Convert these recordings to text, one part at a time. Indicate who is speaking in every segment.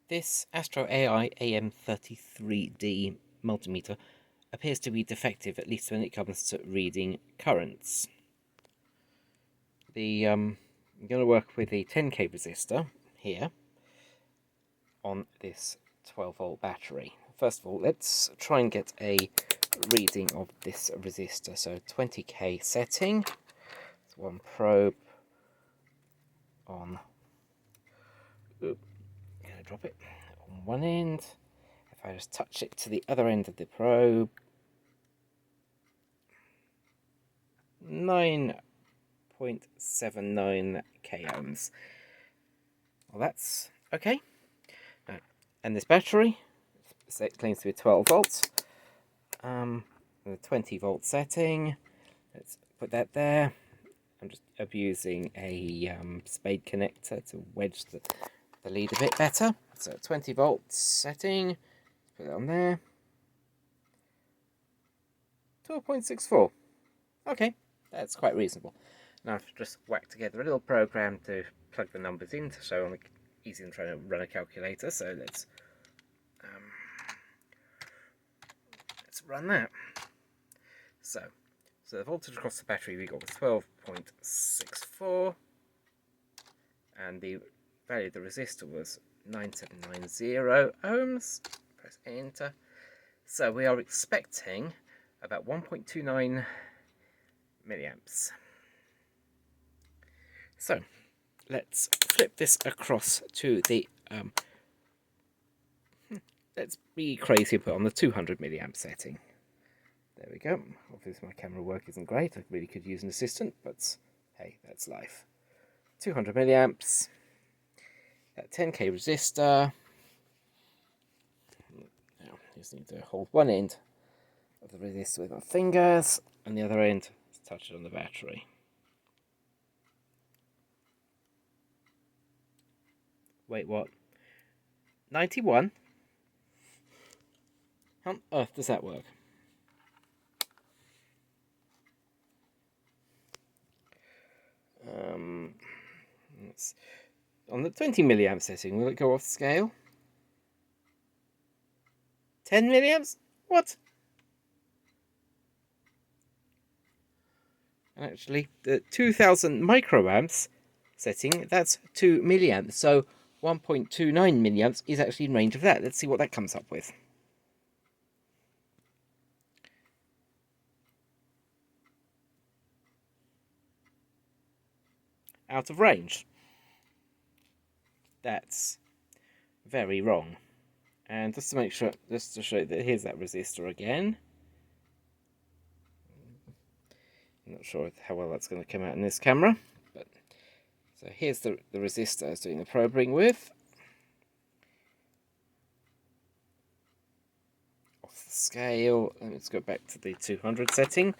Speaker 1: This AstroAI AM33D multimeter appears to be defective, at least when it comes to reading currents. I'm going to work with the 10k resistor here on this 12-volt battery. First of all, let's try and get a reading of this resistor. So 20k setting, one probe on, going to drop it on one end. If I just touch it to the other end of the probe, 9.79 k ohms. Well, that's okay. And this battery, it claims to be 12 volts. The 20 volt setting. Let's put that there. I'm just abusing a spade connector to wedge the lead a bit better. So 20 volt setting. Put it on there. 12.64. Okay, that's quite reasonable. Now I've just whacked together a little program to plug the numbers in, so I'm easy than trying to run a calculator. So let's run that. So the voltage across the battery we got was 12.64, and the value of the resistor was 9790 ohms. Press enter. So we are expecting about 1.29 milliamps. So let's flip this across to the let's be crazy and put on the 200 milliamp setting. There we go. Obviously my camera work isn't great. I really could use an assistant, but hey, that's life. 200 milliamps. That 10k resistor. Now I just need to hold one end of the resistor with my fingers, and the other end to touch it on the battery. Wait, what? 91? How on earth does that work? On the 20 milliamp setting, will it go off scale? 10 milliamps? What? And actually, the 2000 microamps setting, that's 2 milliamps. So 1.29 milliamps is actually in range of that. Let's see what that comes up with. Out of range. That's very wrong. And just to make sure, just to show you that here's that resistor again. I'm not sure how well that's going to come out in this camera, but so here's the resistor I was doing the probing with. Off the scale, and let's go back to the 200 setting.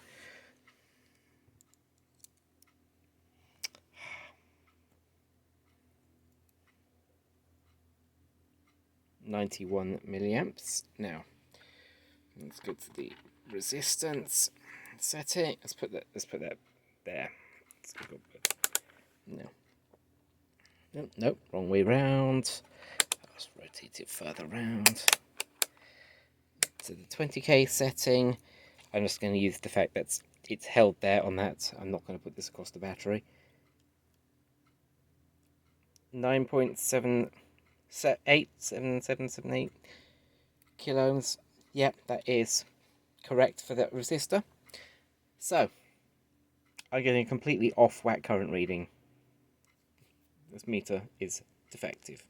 Speaker 1: .91 milliamps. Now let's go to the resistance setting. Let's put that there. No, wrong way round. Let's rotate it further round to the 20k setting. I'm just going to use the fact that it's held there on that. I'm not going to put this across the battery. 9.7778 kilo ohms. Yep, that is correct for that resistor. So I'm getting a completely off whack current reading. This meter is defective.